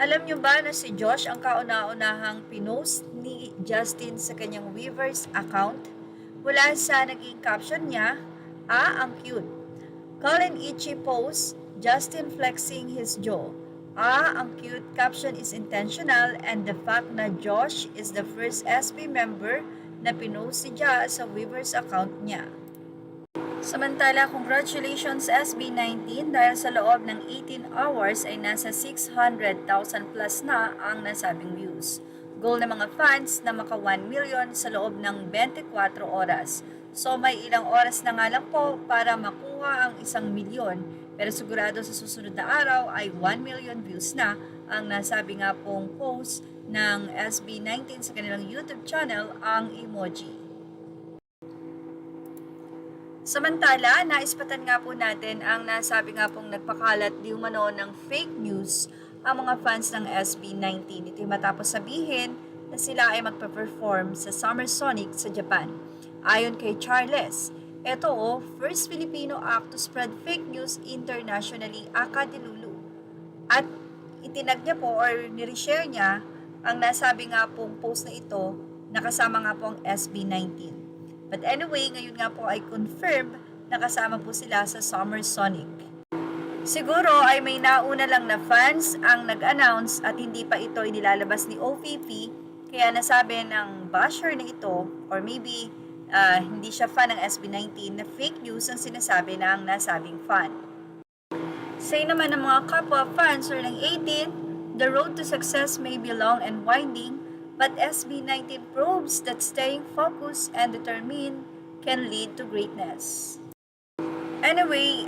Alam nyo ba na si Josh ang kauna-unahang pinost ni Justin sa kanyang Weverse account? Mula sa naging caption niya, ang cute. Colin Itchy post, Justin flexing his jaw. Ang cute caption is intentional and the fact na Josh is the first SB member na pinost si Ja sa Weverse account niya. Samantala, congratulations SB19 dahil sa loob ng 18 hours ay nasa 600,000 plus na ang nasabing views. Goal ng mga fans na maka 1 million sa loob ng 24 oras. So may ilang oras na nga lang po para makuha ang 1 milyon, pero sigurado sa susunod na araw ay 1 million views na ang nasabi nga pong post ng SB19 sa kanilang YouTube channel, ang emoji. Samantala, naispatan nga po natin ang nasabi nga pong nagpakalat di umano ng fake news ang mga fans ng SB19. Ito matapos sabihin na sila ay magpa-perform sa Summer Sonic sa Japan. Ayon kay Charles, ito first Filipino act to spread fake news internationally, aka Dilulu. At itinag niya po or nireshare niya ang nasabi nga pong post na ito, nakasama nga po ang SB19. But anyway, ngayon nga po ay confirm na kasama po sila sa Summer Sonic. Siguro ay may nauna lang na fans ang nag-announce at hindi pa ito inilalabas ni OPP, kaya nasabi ng basher na ito, or maybe hindi siya fan ng SB19, na fake news ang sinasabi ng nasabing fan. Say naman ng mga kapwa fans or ng 18, the road to success may be long and winding, but SB19 proves that staying focused and determined can lead to greatness. Anyway,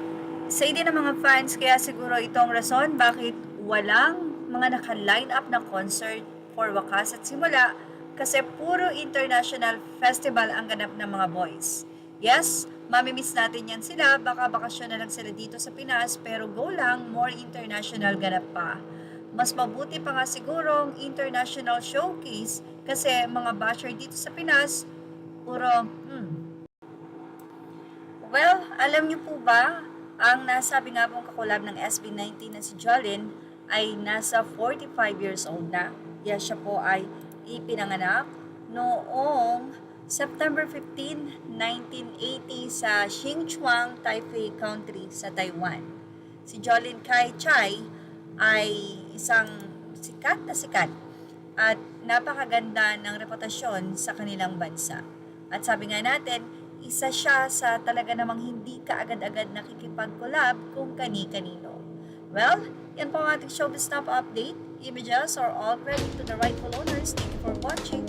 say din ng mga fans, kaya siguro itong rason bakit walang mga naka-line up na concert for wakas at simula, kasi puro international festival ang ganap ng mga boys. Yes, mamimiss natin yan sila, baka bakasyon na lang sila dito sa Pinas, pero go lang, more international ganap pa. Mas mabuti pa nga siguro ang international showcase kasi mga basher dito sa Pinas, puro, Well, alam niyo po ba, ang nasabi nga pong kakulab ng SB19 na si Jolin ay nasa 45 years old na. Yes, siya po ay ipinanganak noong September 15, 1980 sa Xinchuang, Taipei County sa Taiwan. Si Jolin Kai Chai ay isang sikat at napakaganda ng reputasyon sa kanilang bansa. At sabi nga natin, isa siya sa talaga namang hindi kaagad-agad nakikipag-collab kung kani-kanino. Well, yan po ang ating showbiz top update. Images are all credit to the rightful owners. Thank you for watching.